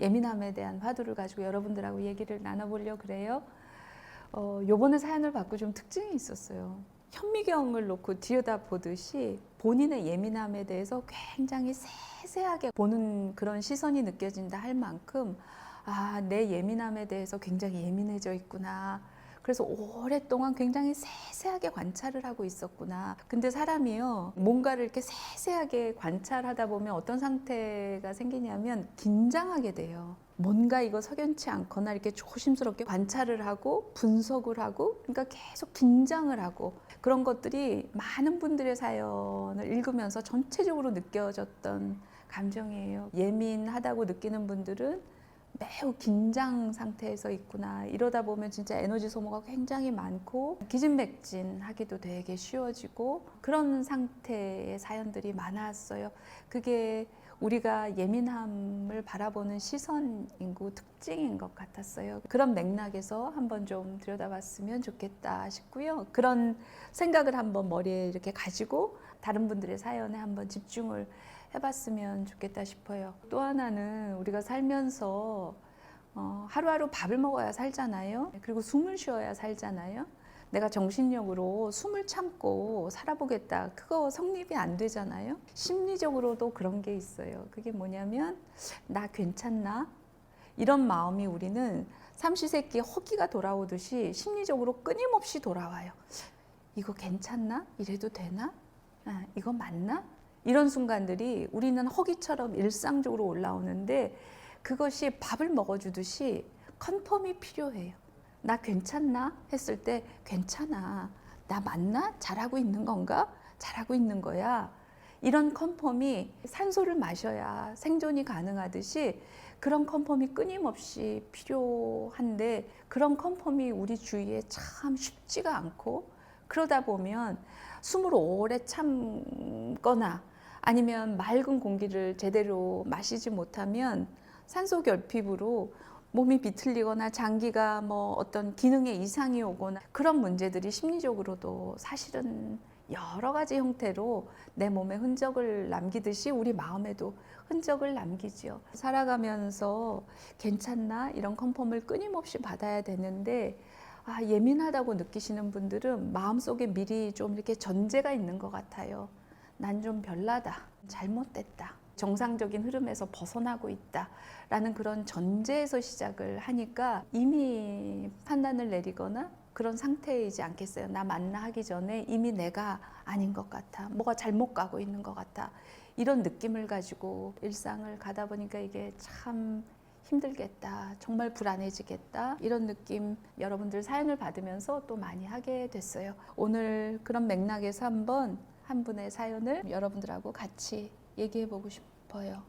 예민함에 대한 화두를 가지고 여러분들하고 얘기를 나눠보려고 그래요. 요번에 사연을 받고 좀 특징이 있었어요. 현미경을 놓고 들여다보듯이 본인의 예민함에 대해서 굉장히 세세하게 보는 그런 시선이 느껴진다 할 만큼 내 예민함에 대해서 굉장히 예민해져 있구나. 그래서 오랫동안 굉장히 세세하게 관찰을 하고 있었구나. 근데 사람이요, 뭔가를 이렇게 세세하게 관찰하다 보면 어떤 상태가 생기냐면 긴장하게 돼요. 뭔가 이거 석연치 않거나 이렇게 조심스럽게 관찰을 하고 분석을 하고, 그러니까 계속 긴장을 하고, 그런 것들이 많은 분들의 사연을 읽으면서 전체적으로 느껴졌던 감정이에요. 예민하다고 느끼는 분들은 매우 긴장 상태에서 있구나. 이러다 보면 진짜 에너지 소모가 굉장히 많고 기진맥진하기도 되게 쉬워지고 그런 상태의 사연들이 많았어요. 그게 우리가 예민함을 바라보는 시선이고 특징인 것 같았어요. 그런 맥락에서 한번 좀 들여다봤으면 좋겠다 싶고요. 그런 생각을 한번 머리에 이렇게 가지고 다른 분들의 사연에 한번 집중을 해봤으면 좋겠다 싶어요. 또 하나는 우리가 살면서 하루하루 밥을 먹어야 살잖아요. 그리고 숨을 쉬어야 살잖아요. 내가 정신력으로 숨을 참고 살아보겠다. 그거 성립이 안 되잖아요. 심리적으로도 그런 게 있어요. 그게 뭐냐면 나 괜찮나? 이런 마음이 우리는 삼시세끼 허기가 돌아오듯이 심리적으로 끊임없이 돌아와요. 이거 괜찮나? 이래도 되나? 이거 맞나? 이런 순간들이 우리는 허기처럼 일상적으로 올라오는데 그것이 밥을 먹어주듯이 컨펌이 필요해요. 나 괜찮나? 했을 때 괜찮아. 나 맞나? 잘하고 있는 건가? 잘하고 있는 거야. 이런 컨펌이 산소를 마셔야 생존이 가능하듯이 그런 컨펌이 끊임없이 필요한데 그런 컨펌이 우리 주위에 참 쉽지가 않고 그러다 보면 숨을 오래 참거나 아니면 맑은 공기를 제대로 마시지 못하면 산소 결핍으로 몸이 비틀리거나 장기가 어떤 기능에 이상이 오거나 그런 문제들이 심리적으로도 사실은 여러 가지 형태로 내 몸에 흔적을 남기듯이 우리 마음에도 흔적을 남기죠. 살아가면서 괜찮나? 이런 컨펌을 끊임없이 받아야 되는데 예민하다고 느끼시는 분들은 마음속에 미리 좀 이렇게 전제가 있는 것 같아요. 난 좀 별나다, 잘못됐다, 정상적인 흐름에서 벗어나고 있다 라는 그런 전제에서 시작을 하니까 이미 판단을 내리거나 그런 상태이지 않겠어요. 나 만나 하기 전에 이미 내가 아닌 것 같아, 뭐가 잘못 가고 있는 것 같아, 이런 느낌을 가지고 일상을 가다 보니까 이게 참 힘들겠다, 정말 불안해지겠다, 이런 느낌 여러분들 사연을 받으면서 또 많이 하게 됐어요. 오늘 그런 맥락에서 한번 한 분의 사연을 여러분들하고 같이 얘기해 보고 싶어요.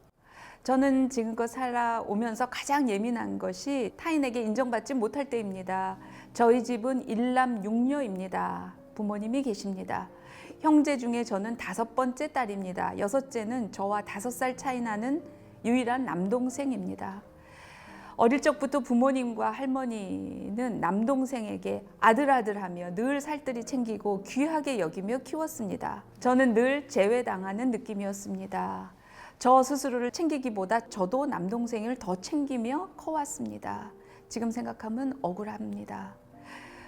저는 지금껏 살아오면서 가장 예민한 것이 타인에게 인정받지 못할 때입니다. 저희 집은 일남 육녀입니다. 부모님이 계십니다. 형제 중에 저는 5번째 딸입니다. 6째는 저와 5살 차이 나는 유일한 남동생입니다. 어릴 적부터 부모님과 할머니는 남동생에게 아들하며 늘 살뜰히 챙기고 귀하게 여기며 키웠습니다. 저는 늘 제외당하는 느낌이었습니다. 저 스스로를 챙기기보다 저도 남동생을 더 챙기며 커왔습니다. 지금 생각하면 억울합니다.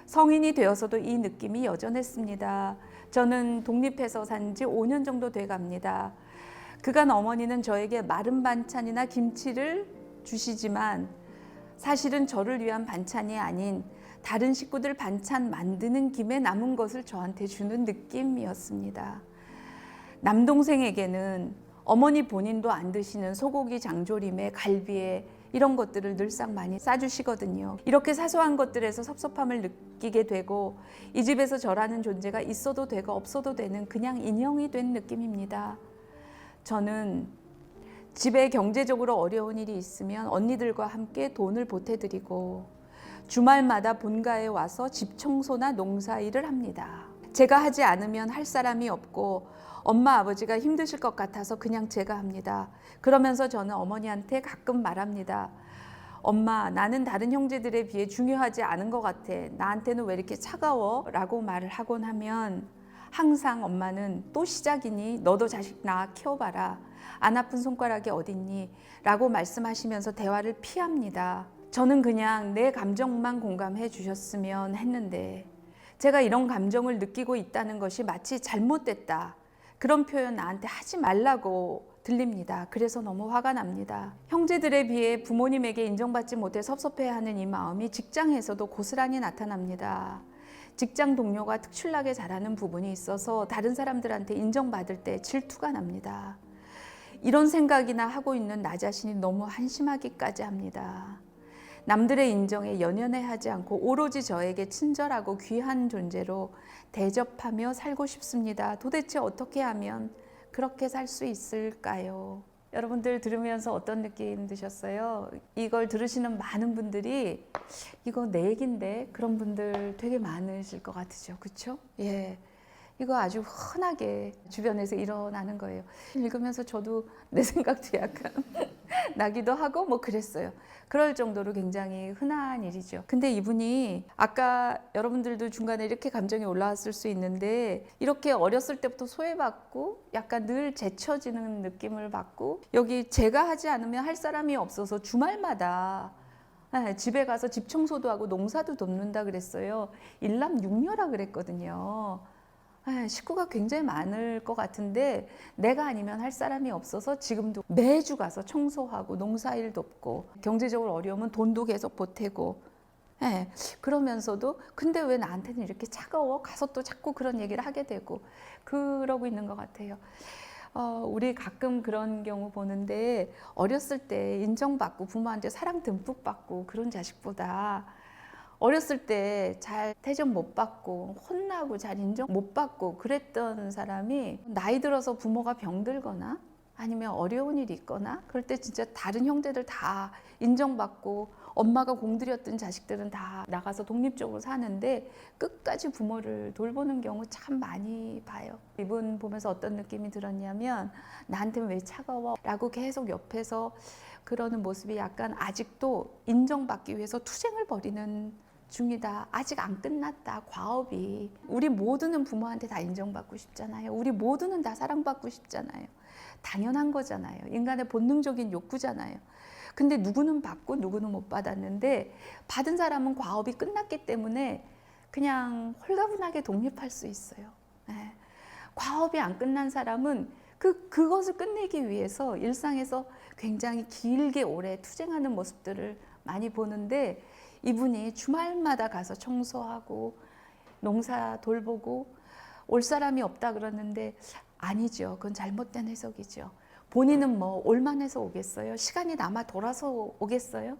성인이 되어서도 이 느낌이 여전했습니다. 저는 독립해서 산 지 5년 정도 돼갑니다. 그간 어머니는 저에게 마른 반찬이나 김치를 주시지만 사실은 저를 위한 반찬이 아닌 다른 식구들 반찬 만드는 김에 남은 것을 저한테 주는 느낌이었습니다. 남동생에게는 어머니 본인도 안 드시는 소고기 장조림에 갈비에 이런 것들을 늘상 많이 싸주시거든요. 이렇게 사소한 것들에서 섭섭함을 느끼게 되고 이 집에서 저라는 존재가 있어도 되고 없어도 되는 그냥 인형이 된 느낌입니다. 저는 집에 경제적으로 어려운 일이 있으면 언니들과 함께 돈을 보태드리고 주말마다 본가에 와서 집 청소나 농사일을 합니다. 제가 하지 않으면 할 사람이 없고 엄마 아버지가 힘드실 것 같아서 그냥 제가 합니다. 그러면서 저는 어머니한테 가끔 말합니다. 엄마, 나는 다른 형제들에 비해 중요하지 않은 것 같아. 나한테는 왜 이렇게 차가워? 라고 말을 하곤 하면 항상 엄마는 또 시작이니 너도 자식 낳아 키워봐라. 안 아픈 손가락이 어딨니? 라고 말씀하시면서 대화를 피합니다. 저는 그냥 내 감정만 공감해 주셨으면 했는데 제가 이런 감정을 느끼고 있다는 것이 마치 잘못됐다. 그런 표현 나한테 하지 말라고 들립니다. 그래서 너무 화가 납니다. 형제들에 비해 부모님에게 인정받지 못해 섭섭해하는 이 마음이 직장에서도 고스란히 나타납니다. 직장 동료가 특출나게 잘하는 부분이 있어서 다른 사람들한테 인정받을 때 질투가 납니다. 이런 생각이나 하고 있는 나 자신이 너무 한심하기까지 합니다. 남들의 인정에 연연해하지 않고 오로지 저에게 친절하고 귀한 존재로 대접하며 살고 싶습니다. 도대체 어떻게 하면 그렇게 살 수 있을까요? 여러분들 들으면서 어떤 느낌 드셨어요? 이걸 들으시는 많은 분들이 이거 내 얘긴데 그런 분들 되게 많으실 것 같으죠. 그렇죠? 예. 이거 아주 흔하게 주변에서 일어나는 거예요. 읽으면서 저도 내 생각도 약간 나기도 하고 뭐 그랬어요. 그럴 정도로 굉장히 흔한 일이죠. 근데 이분이 아까 여러분들도 중간에 이렇게 감정이 올라왔을 수 있는데 이렇게 어렸을 때부터 소외받고 약간 늘 제쳐지는 느낌을 받고 여기 제가 하지 않으면 할 사람이 없어서 주말마다 집에 가서 집 청소도 하고 농사도 돕는다 그랬어요. 일남 육녀라 그랬거든요. 식구가 굉장히 많을 것 같은데 내가 아니면 할 사람이 없어서 지금도 매주 가서 청소하고 농사일 돕고 경제적으로 어려우면 돈도 계속 보태고 그러면서도 근데 왜 나한테는 이렇게 차가워? 가서 또 자꾸 그런 얘기를 하게 되고 그러고 있는 것 같아요. 우리 가끔 그런 경우 보는데 어렸을 때 인정받고 부모한테 사랑 듬뿍 받고 그런 자식보다 어렸을 때 잘 태정 못 받고 혼나고 잘 인정 못 받고 그랬던 사람이 나이 들어서 부모가 병들거나 아니면 어려운 일이 있거나 그럴 때 진짜 다른 형제들 다 인정받고 엄마가 공들였던 자식들은 다 나가서 독립적으로 사는데 끝까지 부모를 돌보는 경우 참 많이 봐요. 이분 보면서 어떤 느낌이 들었냐면 나한테는 왜 차가워? 라고 계속 옆에서 그러는 모습이 약간 아직도 인정받기 위해서 투쟁을 벌이는 중이다. 아직 안 끝났다. 과업이. 우리 모두는 부모한테 다 인정받고 싶잖아요. 우리 모두는 다 사랑받고 싶잖아요. 당연한 거잖아요. 인간의 본능적인 욕구잖아요. 근데 누구는 받고 누구는 못 받았는데 받은 사람은 과업이 끝났기 때문에 그냥 홀가분하게 독립할 수 있어요. 과업이 안 끝난 사람은 그것을 끝내기 위해서 일상에서 굉장히 길게 오래 투쟁하는 모습들을 많이 보는데 이분이 주말마다 가서 청소하고 농사 돌보고 올 사람이 없다 그러는데 아니죠. 그건 잘못된 해석이죠. 본인은 뭐 올만해서 오겠어요? 시간이 남아 돌아서 오겠어요?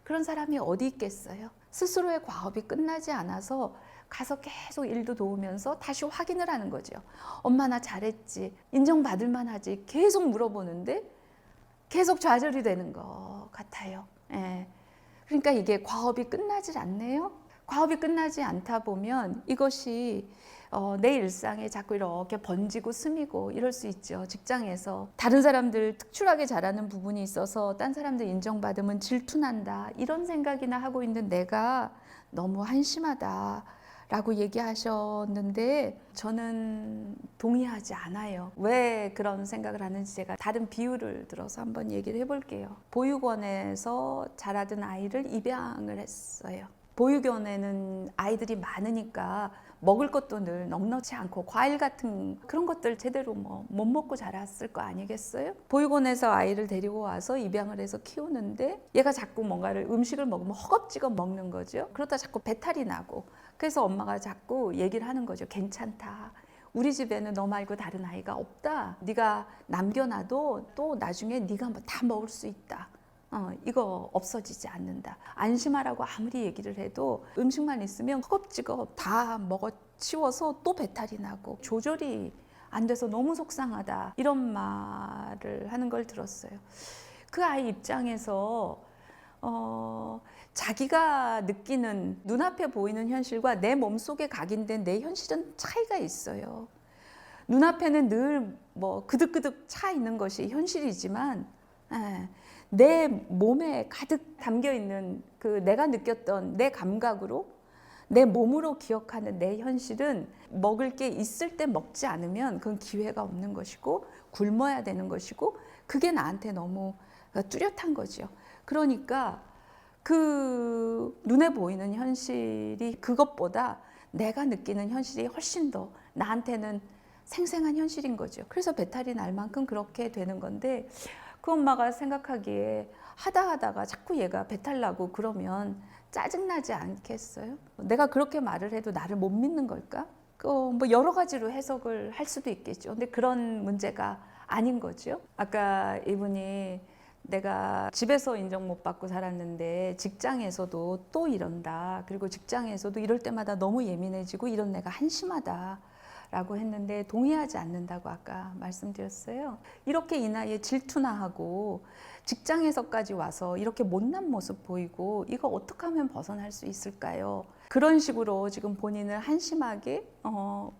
그런 사람이 어디 있겠어요? 스스로의 과업이 끝나지 않아서 가서 계속 일도 도우면서 다시 확인을 하는 거죠. 엄마 나 잘했지. 인정받을 만하지. 계속 물어보는데 계속 좌절이 되는 것 같아요. 그러니까 이게 과업이 끝나질 않네요. 과업이 끝나지 않다 보면 이것이 내 일상에 자꾸 이렇게 번지고 스미고 이럴 수 있죠. 직장에서 다른 사람들 특출나게 잘하는 부분이 있어서 딴 사람들 인정받으면 질투난다 이런 생각이나 하고 있는 내가 너무 한심하다 라고 얘기하셨는데 저는 동의하지 않아요. 왜 그런 생각을 하는지 제가 다른 비유를 들어서 한번 얘기를 해볼게요. 보육원에서 자라던 아이를 입양을 했어요. 보육원에는 아이들이 많으니까 먹을 것도 늘 넉넉지 않고 과일 같은 그런 것들 제대로 못 먹고 자랐을 거 아니겠어요? 보육원에서 아이를 데리고 와서 입양을 해서 키우는데 얘가 자꾸 뭔가를 음식을 먹으면 허겁지겁 먹는 거죠. 그러다 자꾸 배탈이 나고 그래서 엄마가 자꾸 얘기를 하는 거죠. 괜찮다. 우리 집에는 너 말고 다른 아이가 없다. 네가 남겨놔도 또 나중에 네가 다 먹을 수 있다. 이거 없어지지 않는다. 안심하라고 아무리 얘기를 해도 음식만 있으면 허겁지겁 다 먹어치워서 또 배탈이 나고 조절이 안 돼서 너무 속상하다. 이런 말을 하는 걸 들었어요. 그 아이 입장에서 자기가 느끼는 눈앞에 보이는 현실과 내 몸속에 각인된 내 현실은 차이가 있어요. 눈앞에는 늘 그득그득 차 있는 것이 현실이지만 내 몸에 가득 담겨 있는 그 내가 느꼈던 내 감각으로 내 몸으로 기억하는 내 현실은 먹을 게 있을 때 먹지 않으면 그건 기회가 없는 것이고 굶어야 되는 것이고 그게 나한테 너무 뚜렷한 거죠. 그러니까 그 눈에 보이는 현실이 그것보다 내가 느끼는 현실이 훨씬 더 나한테는 생생한 현실인 거죠. 그래서 배탈이 날 만큼 그렇게 되는 건데 그 엄마가 생각하기에 하다가 자꾸 얘가 배탈 나고 그러면 짜증나지 않겠어요? 내가 그렇게 말을 해도 나를 못 믿는 걸까? 뭐 여러 가지로 해석을 할 수도 있겠죠. 근데 그런 문제가 아닌 거죠. 아까 이분이 내가 집에서 인정 못 받고 살았는데 직장에서도 또 이런다. 그리고 직장에서도 이럴 때마다 너무 예민해지고 이런 내가 한심하다. 라고 했는데 동의하지 않는다고 아까 말씀드렸어요. 이렇게 이 나이에 질투나 하고 직장에서까지 와서 이렇게 못난 모습 보이고 이거 어떻게 하면 벗어날 수 있을까요? 그런 식으로 지금 본인을 한심하게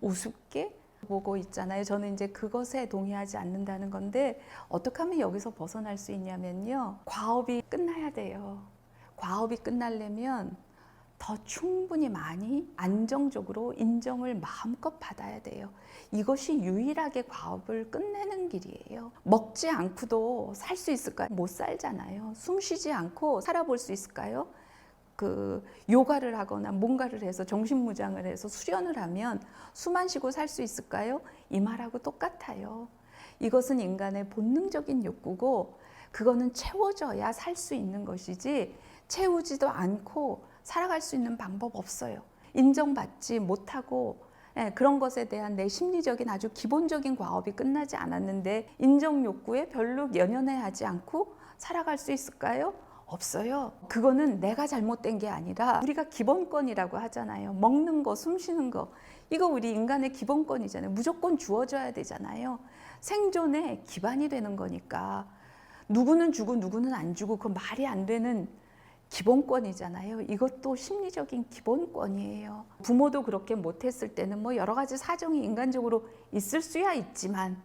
우습게 보고 있잖아요. 저는 이제 그것에 동의하지 않는다는 건데 어떻게 하면 여기서 벗어날 수 있냐면요. 과업이 끝나야 돼요. 과업이 끝나려면 더 충분히 많이 안정적으로 인정을 마음껏 받아야 돼요. 이것이 유일하게 과업을 끝내는 길이에요. 먹지 않고도 살 수 있을까요? 못 살잖아요. 숨 쉬지 않고 살아볼 수 있을까요? 요가를 하거나 뭔가를 해서 정신무장을 해서 수련을 하면 숨 안 쉬고 살 수 있을까요? 이 말하고 똑같아요. 이것은 인간의 본능적인 욕구고 그거는 채워져야 살 수 있는 것이지 채우지도 않고 살아갈 수 있는 방법 없어요. 인정받지 못하고 그런 것에 대한 내 심리적인 아주 기본적인 과업이 끝나지 않았는데 인정 욕구에 별로 연연해하지 않고 살아갈 수 있을까요? 없어요. 그거는 내가 잘못된 게 아니라 우리가 기본권이라고 하잖아요. 먹는 거, 숨 쉬는 거. 이거 우리 인간의 기본권이잖아요. 무조건 주어져야 되잖아요. 생존의 기반이 되는 거니까. 누구는 주고 누구는 안 주고 그 말이 안 되는 기본권이잖아요. 이것도 심리적인 기본권이에요. 부모도 그렇게 못했을 때는 뭐 여러 가지 사정이 인간적으로 있을 수야 있지만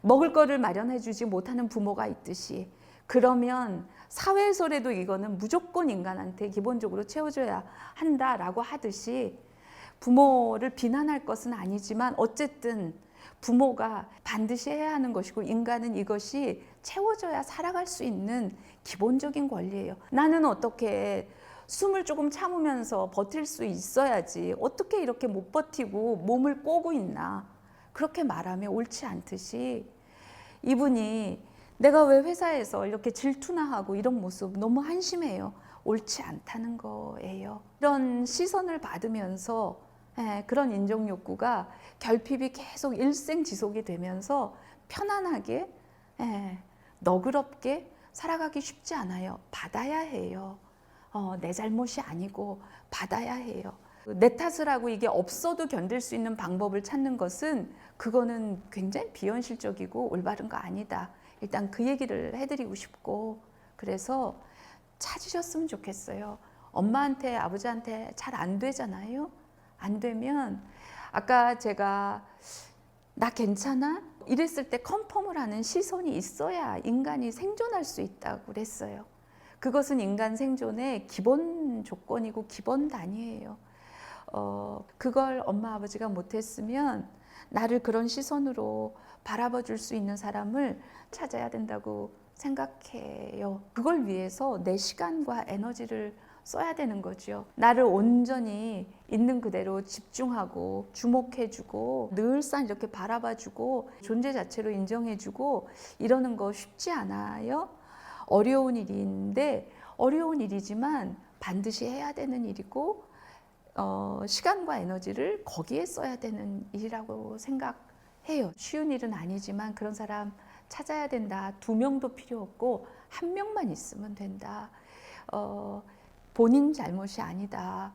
먹을 거를 마련해 주지 못하는 부모가 있듯이 그러면 사회에서라도 이거는 무조건 인간한테 기본적으로 채워줘야 한다라고 하듯이 부모를 비난할 것은 아니지만 어쨌든 부모가 반드시 해야 하는 것이고 인간은 이것이 채워져야 살아갈 수 있는 기본적인 권리예요. 나는 어떻게 숨을 조금 참으면서 버틸 수 있어야지 어떻게 이렇게 못 버티고 몸을 꼬고 있나 그렇게 말하면 옳지 않듯이 이분이 내가 왜 회사에서 이렇게 질투나 하고 이런 모습 너무 한심해요. 옳지 않다는 거예요. 이런 시선을 받으면서 그런 인정 욕구가 결핍이 계속 일생지속이 되면서 편안하게 너그럽게 살아가기 쉽지 않아요. 받아야 해요. 내 잘못이 아니고 받아야 해요. 내 탓을 하고 이게 없어도 견딜 수 있는 방법을 찾는 것은 그거는 굉장히 비현실적이고 올바른 거 아니다. 일단 그 얘기를 해드리고 싶고 그래서 찾으셨으면 좋겠어요. 엄마한테 아버지한테 잘 안 되잖아요. 안 되면 아까 제가 나 괜찮아? 이랬을 때 컨펌을 하는 시선이 있어야 인간이 생존할 수 있다고 그랬어요. 그것은 인간 생존의 기본 조건이고 기본 단위예요. 그걸 엄마 아버지가 못했으면 나를 그런 시선으로 바라봐 줄 수 있는 사람을 찾아야 된다고 생각해요. 그걸 위해서 내 시간과 에너지를 써야 되는 거죠. 나를 온전히 있는 그대로 집중하고 주목해주고 늘상 이렇게 바라봐주고 존재 자체로 인정해주고 이러는 거 쉽지 않아요. 어려운 일인데 어려운 일이지만 반드시 해야 되는 일이고 시간과 에너지를 거기에 써야 되는 일이라고 생각해요. 쉬운 일은 아니지만 그런 사람 찾아야 된다. 2명도 필요 없고 1명만 있으면 된다. 본인 잘못이 아니다.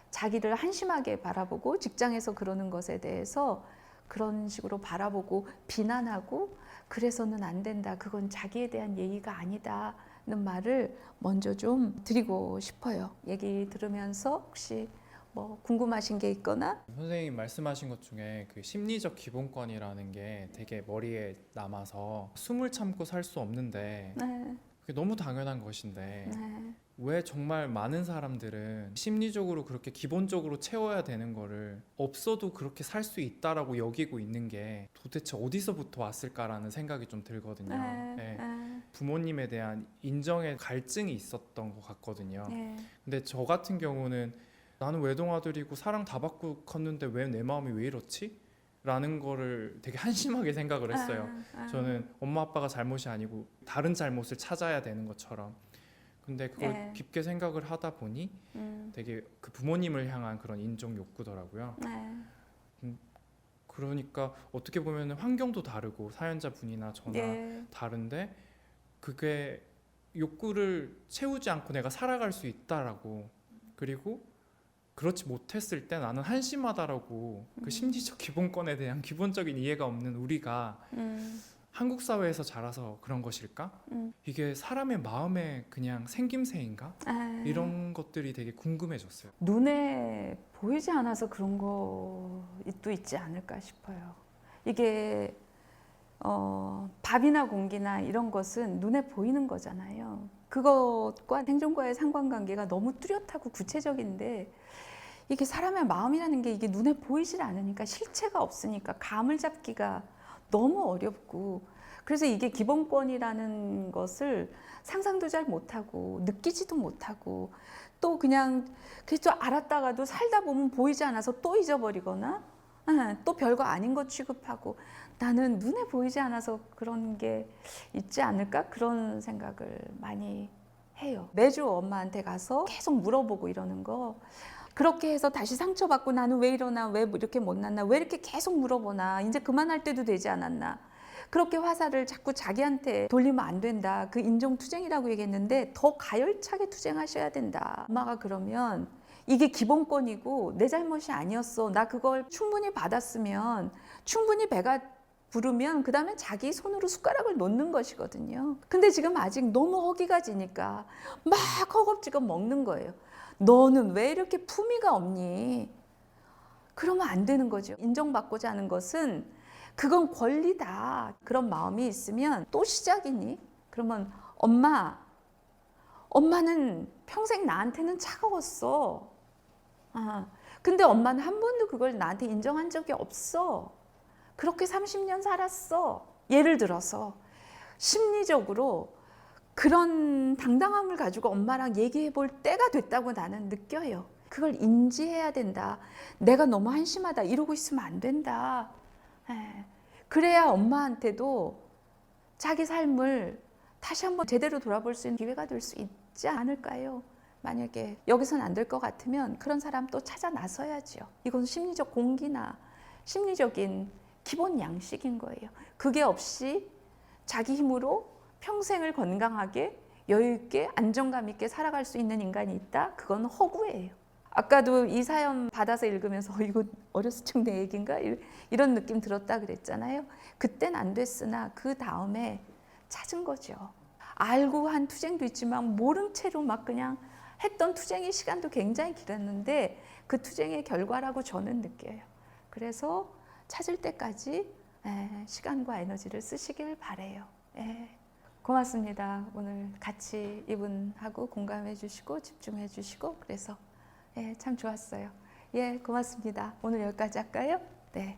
자기를 한심하게 바라보고 직장에서 그러는 것에 대해서 그런 식으로 바라보고 비난하고 그래서는 안 된다. 그건 자기에 대한 예의가 아니다는 말을 먼저 좀 드리고 싶어요. 얘기 들으면서 혹시 뭐 궁금하신 게 있거나 선생님 말씀하신 것 중에 그 심리적 기본권이라는 게 되게 머리에 남아서 숨을 참고 살 수 없는데 그게 너무 당연한 것인데 네. 왜 정말 많은 사람들은 심리적으로 그렇게 기본적으로 채워야 되는 거를 없어도 그렇게 살 수 있다라고 여기고 있는 게 도대체 어디서부터 왔을까라는 생각이 좀 들거든요. 네. 부모님에 대한 인정의 갈증이 있었던 것 같거든요. 네. 근데 저 같은 경우는 나는 외동아들이고 사랑 다 받고 컸는데 왜 내 마음이 왜 이렇지? 라는 거를 되게 한심하게 생각을 했어요. 저는 엄마 아빠가 잘못이 아니고 다른 잘못을 찾아야 되는 것처럼. 근데 그걸 네. 깊게 생각을 하다 보니 되게 그 부모님을 향한 그런 인정 욕구더라고요. 네. 그러니까 어떻게 보면 환경도 다르고 사연자 분이나 저나 네. 다른데 그게 욕구를 채우지 않고 내가 살아갈 수 있다라고, 그리고 그렇지 못했을 때 나는 한심하다라고 그 심리적 기본권에 대한 기본적인 이해가 없는 우리가 한국 사회에서 자라서 그런 것일까? 이게 사람의 마음의 그냥 생김새인가? 이런 것들이 되게 궁금해졌어요. 눈에 보이지 않아서 그런 것도 있지 않을까 싶어요. 이게 밥이나 공기나 이런 것은 눈에 보이는 거잖아요. 그것과 생존과의 상관관계가 너무 뚜렷하고 구체적인데 이게 사람의 마음이라는 게 이게 눈에 보이질 않으니까 실체가 없으니까 감을 잡기가 너무 어렵고, 그래서 이게 기본권이라는 것을 상상도 잘 못하고 느끼지도 못하고 또 그냥 그저 알았다가도 살다 보면 보이지 않아서 또 잊어버리거나 또 별거 아닌 것 취급하고, 나는 눈에 보이지 않아서 그런 게 있지 않을까, 그런 생각을 많이 해요. 매주 엄마한테 가서 계속 물어보고 이러는 거, 그렇게 해서 다시 상처받고 나는 왜 이러나, 왜 이렇게 못났나, 왜 이렇게 계속 물어보나, 이제 그만할 때도 되지 않았나, 그렇게 화살을 자꾸 자기한테 돌리면 안 된다. 그 인정투쟁이라고 얘기했는데 더 가열차게 투쟁하셔야 된다. 엄마가 그러면 이게 기본권이고 내 잘못이 아니었어, 나 그걸 충분히 받았으면, 충분히 배가 부르면 그 다음에 자기 손으로 숟가락을 놓는 것이거든요. 근데 지금 아직 너무 허기가 지니까 막 허겁지겁 먹는 거예요. 너는 왜 이렇게 품위가 없니? 그러면 안 되는 거죠. 인정받고자 하는 것은 그건 권리다. 그런 마음이 있으면 또 시작이니? 그러면 엄마는 평생 나한테는 차가웠어. 근데 엄마는 한 번도 그걸 나한테 인정한 적이 없어. 그렇게 30년 살았어. 예를 들어서 심리적으로 그런 당당함을 가지고 엄마랑 얘기해 볼 때가 됐다고 나는 느껴요. 그걸 인지해야 된다. 내가 너무 한심하다, 이러고 있으면 안 된다. 그래야 엄마한테도 자기 삶을 다시 한번 제대로 돌아볼 수 있는 기회가 될 수 있지 않을까요? 만약에 여기서는 안 될 것 같으면 그런 사람 또 찾아 나서야죠. 이건 심리적 공기나 심리적인 기본 양식인 거예요. 그게 없이 자기 힘으로 평생을 건강하게 여유 있게 안정감 있게 살아갈 수 있는 인간이 있다? 그건 허구예요. 아까도 이 사연 받아서 읽으면서 이거 어렸을 적 내 얘기인가? 이런 느낌 들었다 그랬잖아요. 그땐 안 됐으나 그 다음에 찾은 거죠. 알고 한 투쟁도 있지만 모른 채로 막 그냥 했던 투쟁의 시간도 굉장히 길었는데 그 투쟁의 결과라고 저는 느껴요. 그래서 찾을 때까지 시간과 에너지를 쓰시길 바래요. 고맙습니다. 오늘 같이 이분하고 공감해 주시고 집중해 주시고 그래서 참 좋았어요. 고맙습니다. 오늘 여기까지 할까요? 네.